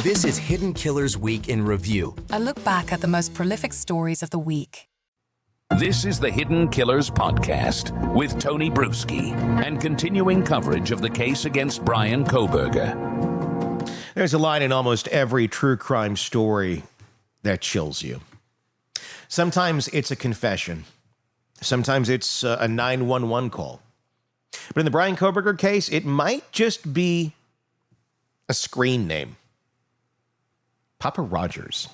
This is Hidden Killers Week in Review. A look back at the most prolific stories of the week. This is the Hidden Killers Podcast with Tony Brueski and continuing coverage of the case against Bryan Kohberger. There's a line in almost every true crime story that chills you. Sometimes it's a confession. Sometimes it's a 911 call. But in the Bryan Kohberger case, it might just be a screen name. PaPa Rogers.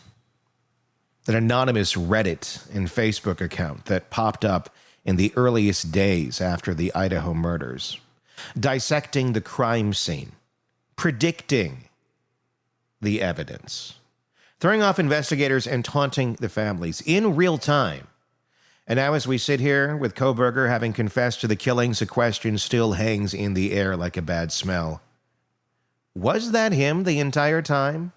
An anonymous Reddit and Facebook account that popped up in the earliest days after the Idaho murders, dissecting the crime scene, predicting the evidence, throwing off investigators and taunting the families in real time. And now as we sit here with Kohberger having confessed to the killings, a question still hangs in the air like a bad smell. Was that him the entire time?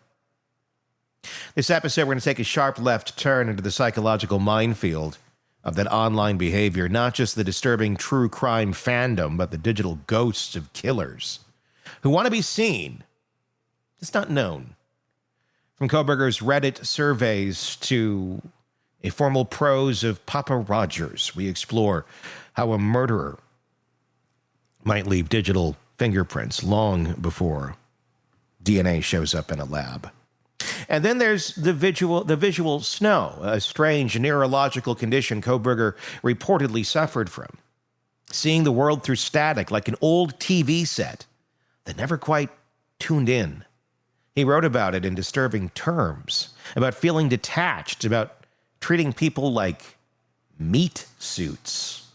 This episode, we're going to take a sharp left turn into the psychological minefield of that online behavior, not just the disturbing true crime fandom, but the digital ghosts of killers who want to be seen, just not known. From Kohberger's Reddit surveys to a formal prose of PaPa Rogers, we explore how a murderer might leave digital fingerprints long before DNA shows up in a lab. And then there's the visual snow, a strange neurological condition Kohberger reportedly suffered from. Seeing the world through static like an old TV set that never quite tuned in. He wrote about it in disturbing terms, about feeling detached, about treating people like meat suits.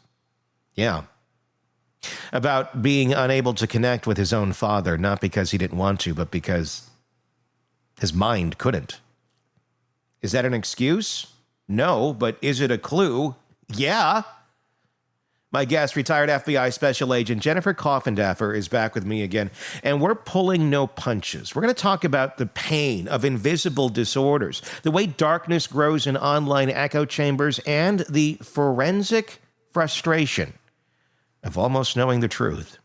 Yeah. About being unable to connect with his own father, not because he didn't want to, but because his mind couldn't. Is that an excuse? No, but is it a clue? Yeah. My guest, retired FBI Special Agent Jennifer Coffindaffer, is back with me again, and we're pulling no punches. We're going to talk about the pain of invisible disorders, the way darkness grows in online echo chambers, and the forensic frustration of almost knowing the truth.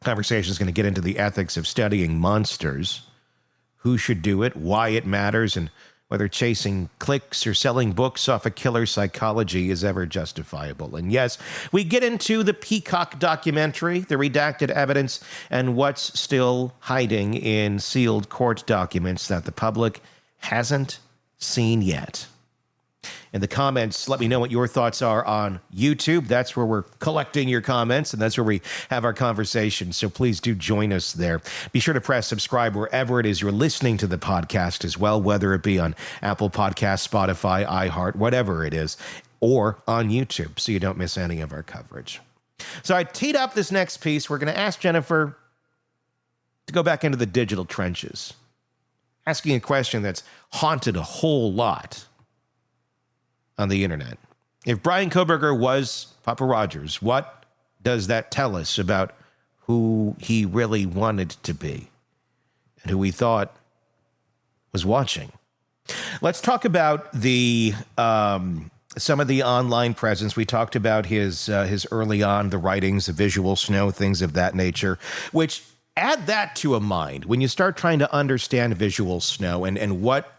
Conversation is going to get into the ethics of studying monsters, who should do it, why it matters, and whether chasing clicks or selling books off a killer's psychology is ever justifiable. And yes, we get into the Peacock documentary, the redacted evidence, and what's still hiding in sealed court documents that the public hasn't seen yet. In the comments, let me know what your thoughts are on YouTube. That's where we're collecting your comments, and that's where we have our conversation. So please do join us there. Be sure to press subscribe wherever it is you're listening to the podcast as well, whether it be on Apple Podcasts, Spotify, iHeart, whatever it is, or on YouTube, so you don't miss any of our coverage. So I teed up this next piece. We're going to ask Jennifer to go back into the digital trenches, asking a question that's haunted a whole lot on the internet. If Bryan Kohberger was PaPa Rogers, what does that tell us about who he really wanted to be and who he thought was watching? Let's talk about the some of the online presence. We talked about his early on, the writings, the visual snow, things of that nature, which add that to a mind when you start trying to understand visual snow and what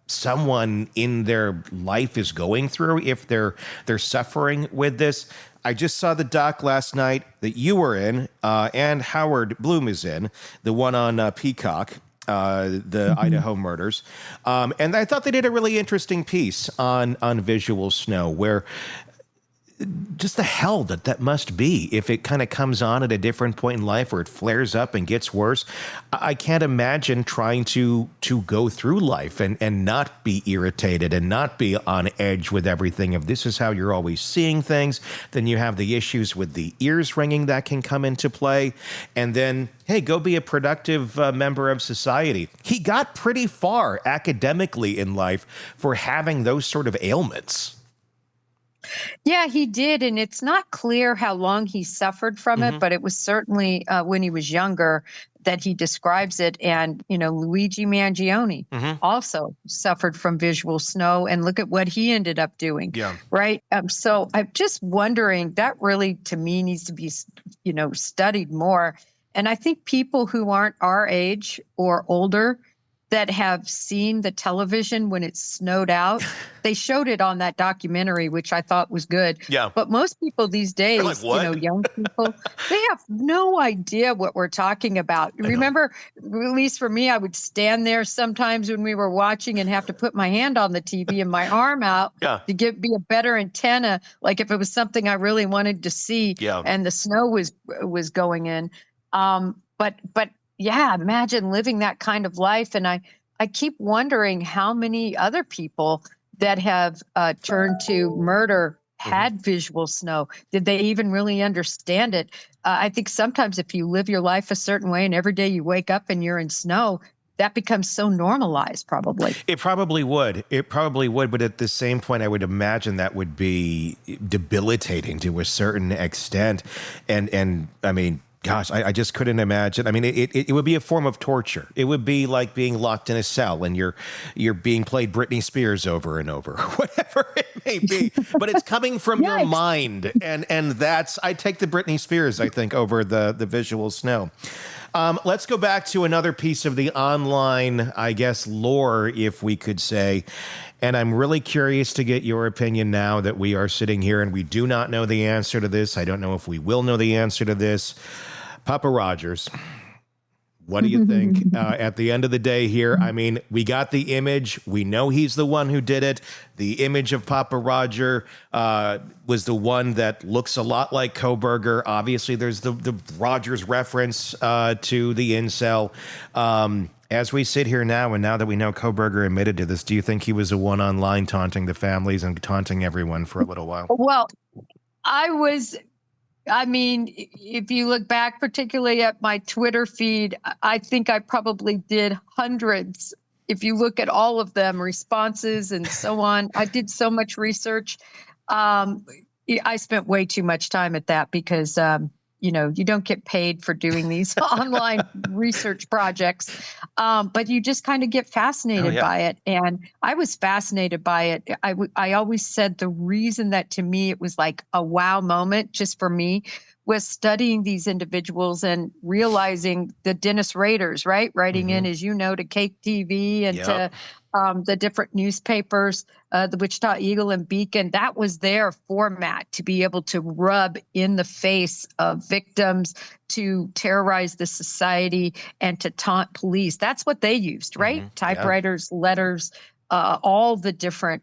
someone in their life is going through if they're suffering with this. I just saw the doc last night that you were in, and Howard Bloom is in, the one on Peacock, the Idaho murders. And I thought they did a really interesting piece on visual snow, where just the hell that must be if it kind of comes on at a different point in life or it flares up and gets worse. I can't imagine trying to go through life and not be irritated and not be on edge with everything. If this is how you're always seeing things, then you have the issues with the ears ringing that can come into play. And then, hey, go be a productive member of society. He got pretty far academically in life for having those sort of ailments. Yeah, he did. And it's not clear how long he suffered from it, but it was certainly when he was younger that he describes it. And, Luigi Mangione also suffered from visual snow. And look at what he ended up doing. Yeah. Right. So I'm just wondering, that really, to me, needs to be, studied more. And I think people who aren't our age or older that have seen the television when it snowed out. They showed it on that documentary, which I thought was good. Yeah. But most people these days, like, "What?" young people, they have no idea what we're talking about. Remember, at least for me, I would stand there sometimes when we were watching and have to put my hand on the TV and my arm out Yeah. to be a better antenna. Like if it was something I really wanted to see Yeah. and the snow was going in. But yeah, imagine living that kind of life. And I keep wondering how many other people that have turned to murder had visual snow. Did they even really understand it? I think sometimes if you live your life a certain way and every day you wake up and you're in snow, that becomes so normalized probably. It probably would. It probably would. But at the same point, I would imagine that would be debilitating to a certain extent. And I mean, gosh, I just couldn't imagine. I mean, it would be a form of torture. It would be like being locked in a cell and you're being played Britney Spears over and over, whatever it may be. But it's coming from your mind, and that's, I take the Britney Spears, I think, over the visual snow. Let's go back to another piece of the online, I guess, lore, if we could say. And I'm really curious to get your opinion now that we are sitting here and we do not know the answer to this. I don't know if we will know the answer to this. PaPa Rogers, what do you think? At the end of the day here, I mean, we got the image. We know he's the one who did it. The image of PaPa Roger was the one that looks a lot like Kohberger. Obviously, there's the Rogers reference to the incel. As we sit here now, and now that we know Kohberger admitted to this, do you think he was the one online taunting the families and taunting everyone for a little while? Well, I mean, if you look back particularly at my Twitter feed, I think I probably did hundreds. If you look at all of them, responses and so on, I did so much research. I spent way too much time at that because, you don't get paid for doing these online research projects, but you just kind of get fascinated by it. And I was fascinated by it. I always said the reason that to me it was like a wow moment just for me was studying these individuals and realizing the Dennis Raiders, right? Writing in, as you know, to Cake TV and to the different newspapers, the Wichita Eagle and Beacon. That was their format to be able to rub in the face of victims, to terrorize the society, and to taunt police. That's what they used, right? Typewriters, letters, all the different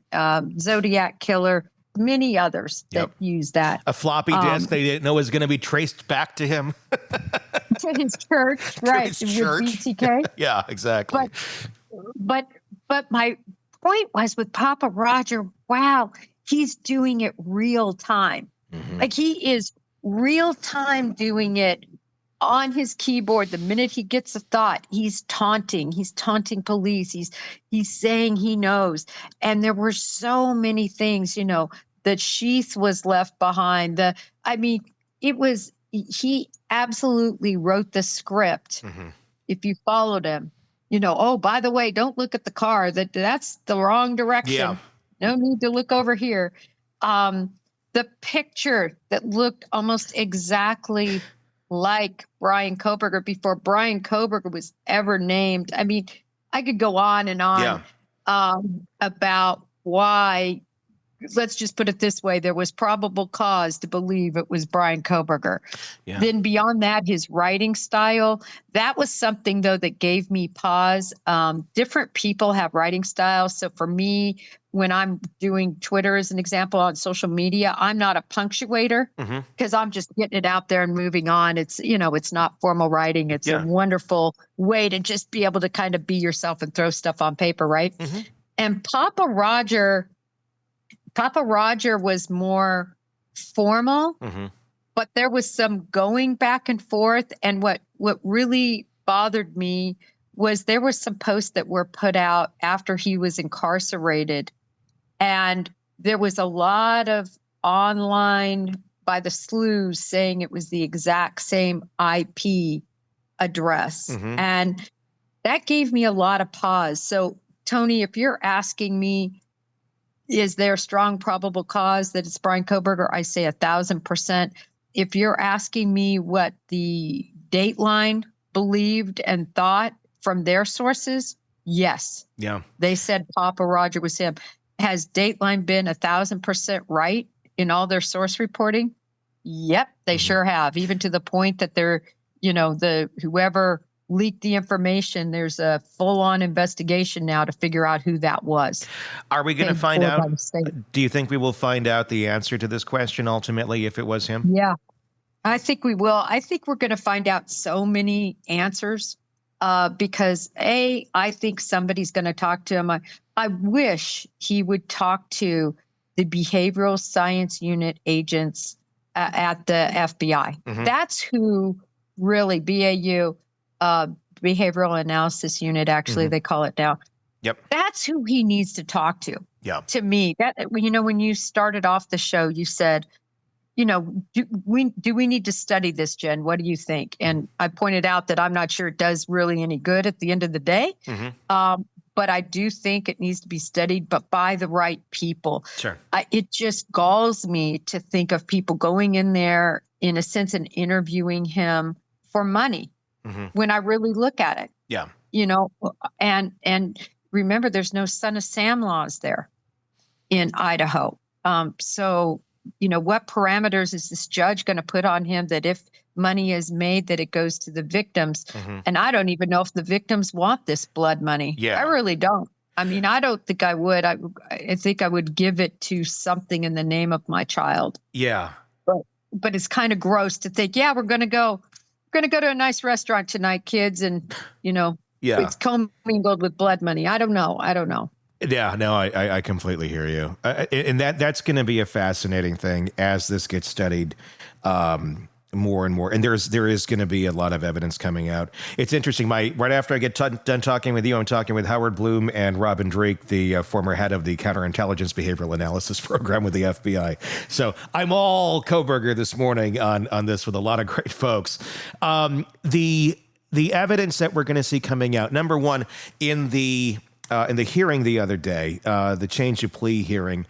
Zodiac Killer, many others that use that. A floppy disk they didn't know was going to be traced back to him. To his church, right? His church. With BTK. Yeah, exactly. But my point was with PaPa Roger, wow, he's doing it real time. Like he is real time doing it on his keyboard. The minute he gets a thought, he's taunting police. He's saying he knows. And there were so many things, the sheath was left behind. He absolutely wrote the script. If you followed him, oh, by the way, don't look at the car. That's the wrong direction. Yeah. No need to look over here. The picture that looked almost exactly like Brian Kohberger before Brian Kohberger was ever named. I mean, I could go on and on about why. Let's just put it this way. There was probable cause to believe it was Brian Kohberger. Yeah. Then beyond that, his writing style, that was something, though, that gave me pause. Different people have writing styles. So for me, when I'm doing Twitter as an example on social media, I'm not a punctuator because I'm just getting it out there and moving on. It's, it's not formal writing. It's a wonderful way to just be able to kind of be yourself and throw stuff on paper, right? And PaPa Roger was more formal, but there was some going back and forth. And what really bothered me was there were some posts that were put out after he was incarcerated. And there was a lot of online by the sleuths saying it was the exact same IP address. And that gave me a lot of pause. So, Tony, if you're asking me, is there strong probable cause that it's Brian Kohberger? I say 1,000%. If you're asking me what the Dateline believed and thought from their sources, Yes. Yeah. They said Papa Roger was him. Has Dateline been 1,000% right in all their source reporting? Yep, they sure have. Even to the point that they're, whoever leaked the information, there's a full-on investigation now to figure out who that was. Are we going to Paid find for out? by the state. Do you think we will find out the answer to this question ultimately if it was him? Yeah, I think we will. I think we're going to find out so many answers because I think somebody's going to talk to him. I wish he would talk to the behavioral science unit agents at the FBI. That's who really BAU, behavioral analysis unit. Actually, they call it now. Yep. That's who he needs to talk to. Yeah. To me, that when you started off the show, you said, do we need to study this, Jen? What do you think? And I pointed out that I'm not sure it does really any good at the end of the day. But I do think it needs to be studied, but by the right people. Sure. It just galls me to think of people going in there, in a sense, and interviewing him for money when I really look at it. Yeah. And remember, there's no Son of Sam laws there in Idaho. So, what parameters is this judge going to put on him that if money is made, that it goes to the victims? And I don't even know if the victims want this blood money. Yeah. I really don't. I mean, I don't think I would. I think I would give it to something in the name of my child. Yeah. But it's kind of gross to think, we're going to go to a nice restaurant tonight, kids. And, it's commingled with blood money. I don't know. Yeah, no, I completely hear you. And that's going to be a fascinating thing as this gets studied more and more. And there is going to be a lot of evidence coming out. It's interesting. Right after I get done talking with you, I'm talking with Howard Bloom and Robin Drake, the former head of the Counterintelligence Behavioral Analysis Program with the FBI. So I'm all Kohberger this morning on this with a lot of great folks. The evidence that we're going to see coming out, number one, in the hearing the other day, the change of plea hearing,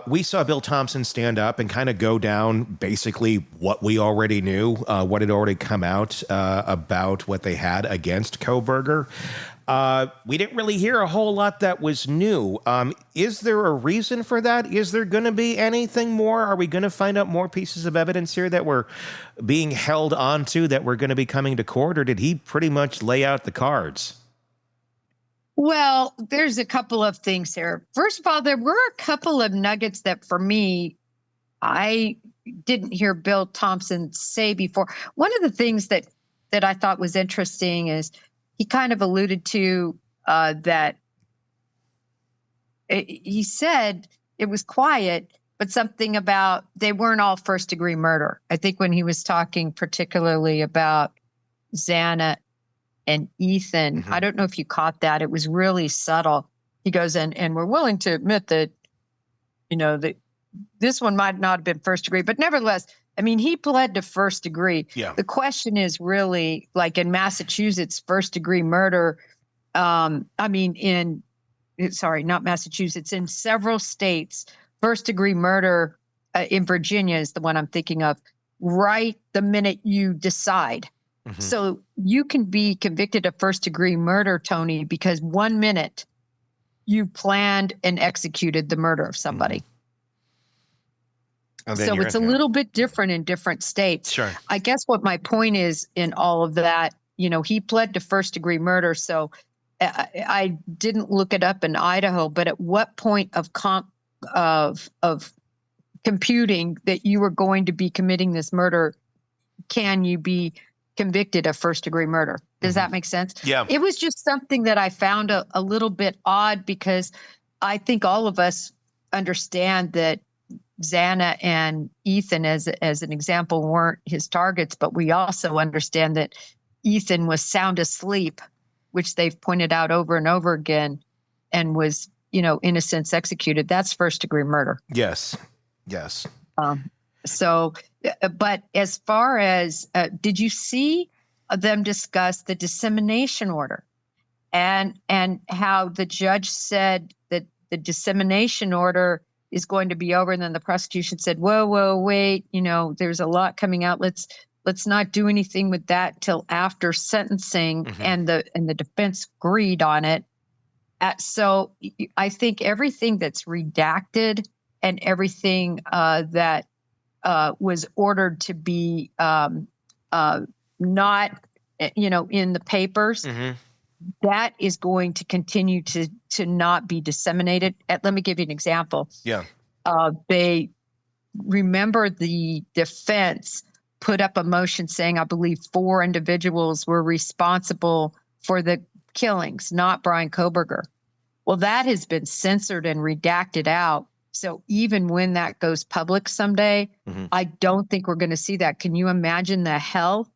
we saw Bill Thompson stand up and kind of go down basically what we already knew, what had already come out about what they had against Kohberger. We didn't really hear a whole lot that was new. Is there a reason for that? Is there going to be anything more? Are we going to find out more pieces of evidence here that we're being held onto, that we're going to be coming to court, or did he pretty much lay out the cards? Well, there's a couple of things here. First of all, there were a couple of nuggets that for me, I didn't hear Bill Thompson say before. One of the things that I thought was interesting is he kind of alluded to that he said it was quiet, but something about they weren't all first-degree murder. I think when he was talking particularly about Xana and Ethan, I don't know if you caught that. It was really subtle. He goes, and we're willing to admit that, that this one might not have been first degree, but nevertheless, I mean, he pled to first degree. Yeah. The question is really, like in Massachusetts, first degree murder. Not Massachusetts, in several states, first degree murder in Virginia is the one I'm thinking of, right the minute you decide. So you can be convicted of first degree murder, Tony, because 1 minute you planned and executed the murder of somebody. So it's a little bit different in different states. Sure. I guess what my point is in all of that, he pled to first degree murder. So I didn't look it up in Idaho, but at what point of computing that you were going to be committing this murder can you be convicted of first degree murder? Does that make sense? Yeah. It was just something that I found a little bit odd, because I think all of us understand that Xana and Ethan, as an example, weren't his targets, but we also understand that Ethan was sound asleep, which they've pointed out over and over again, and was, in a sense, executed. That's first degree murder. Yes. So, but as far as, did you see them discuss the dissemination order and how the judge said that the dissemination order is going to be over? And then the prosecution said, whoa, wait, there's a lot coming out. Let's not do anything with that till after sentencing. And the defense agreed on it. So I think everything that's redacted and everything that was ordered to be not, in the papers, that is going to continue to not be disseminated. Let me give you an example. Yeah. They remember the defense put up a motion saying, I believe 4 individuals were responsible for the killings, not Brian Kohberger. Well, that has been censored and redacted out. So even when that goes public someday, I don't think we're going to see that. Can you imagine the hell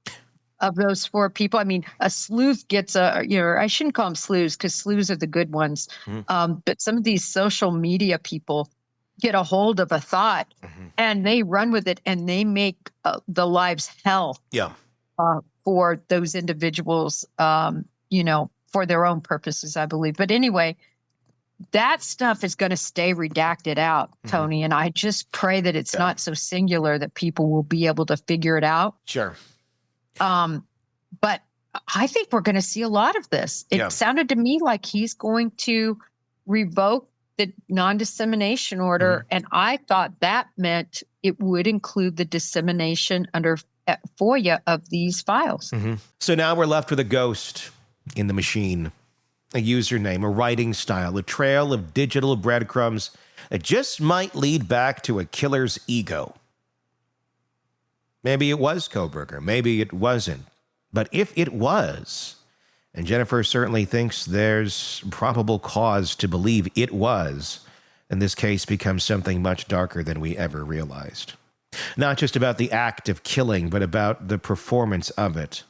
of those 4 people? I mean, a sleuth gets I shouldn't call them sleuths because sleuths are the good ones. But some of these social media people get a hold of a thought and they run with it and they make the lives hell for those individuals, for their own purposes, I believe. But anyway, that stuff is going to stay redacted out, Tony. And I just pray that it's not so singular that people will be able to figure it out. Sure. But I think we're going to see a lot of this. It sounded to me like he's going to revoke the non-dissemination order. And I thought that meant it would include the dissemination under FOIA of these files. So now we're left with a ghost in the machine, a username, a writing style, a trail of digital breadcrumbs that just might lead back to a killer's ego. Maybe it was Kohberger, maybe it wasn't. But if it was, and Jennifer certainly thinks there's probable cause to believe it was, then this case becomes something much darker than we ever realized. Not just about the act of killing, but about the performance of it.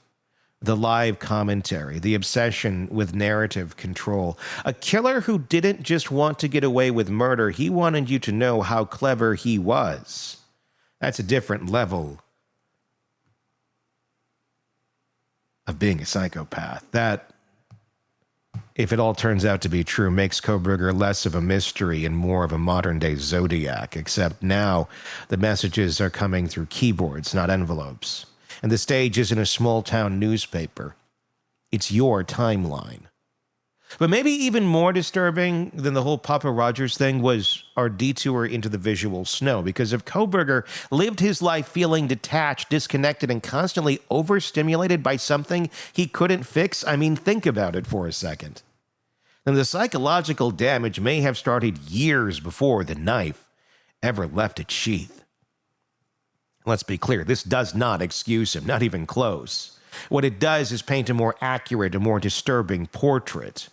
The live commentary, the obsession with narrative control. A killer who didn't just want to get away with murder, he wanted you to know how clever he was. That's a different level of being a psychopath. That, if it all turns out to be true, makes Kohberger less of a mystery and more of a modern-day Zodiac, except now the messages are coming through keyboards, not envelopes. And the stage isn't a small-town newspaper. It's your timeline. But maybe even more disturbing than the whole Papa Rogers thing was our detour into the visual snow. Because if Kohberger lived his life feeling detached, disconnected, and constantly overstimulated by something he couldn't fix, I mean, think about it for a second. Then the psychological damage may have started years before the knife ever left its sheath. Let's be clear, this does not excuse him, not even close. What it does is paint a more accurate, a more disturbing portrait.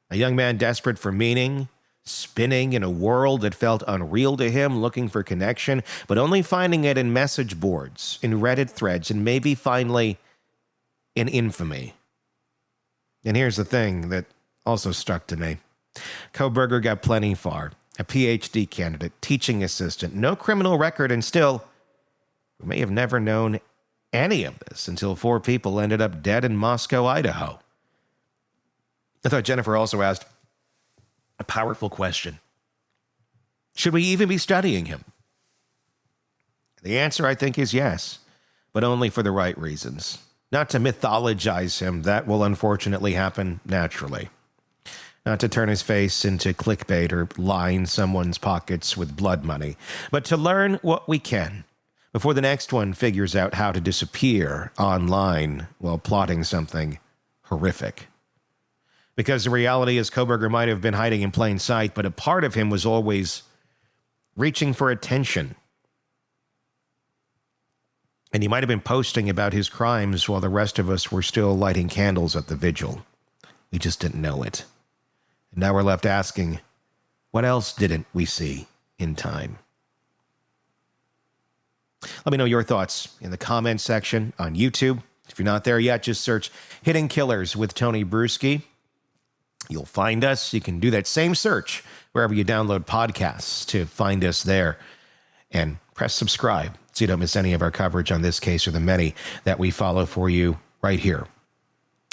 A young man desperate for meaning, spinning in a world that felt unreal to him, looking for connection, but only finding it in message boards, in Reddit threads, and maybe finally in infamy. And here's the thing that also stuck to me. Kohberger got plenty far. A PhD candidate, teaching assistant, no criminal record, and still, we may have never known any of this until 4 people ended up dead in Moscow, Idaho. I thought Jennifer also asked a powerful question. Should we even be studying him? The answer, I think, is yes, but only for the right reasons. Not to mythologize him, that will unfortunately happen naturally. Not to turn his face into clickbait or line someone's pockets with blood money, but to learn what we can before the next one figures out how to disappear online while plotting something horrific. Because the reality is Kohberger might have been hiding in plain sight, but a part of him was always reaching for attention. And he might have been posting about his crimes while the rest of us were still lighting candles at the vigil. We just didn't know it. And now we're left asking, what else didn't we see in time? Let me know your thoughts in the comments section on YouTube. If you're not there yet, just search Hidden Killers with Tony Brueski. You'll find us. You can do that same search wherever you download podcasts to find us there. And press subscribe so you don't miss any of our coverage on this case or the many that we follow for you right here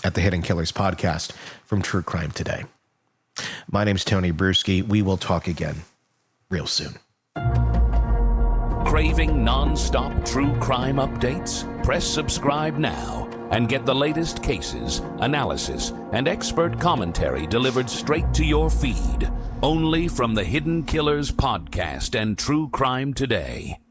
at the Hidden Killers podcast from True Crime Today. My name's Tony Brueski. We will talk again real soon. Craving non-stop true crime updates? Press subscribe now and get the latest cases, analysis, and expert commentary delivered straight to your feed, only from the Hidden Killers podcast and True Crime Today.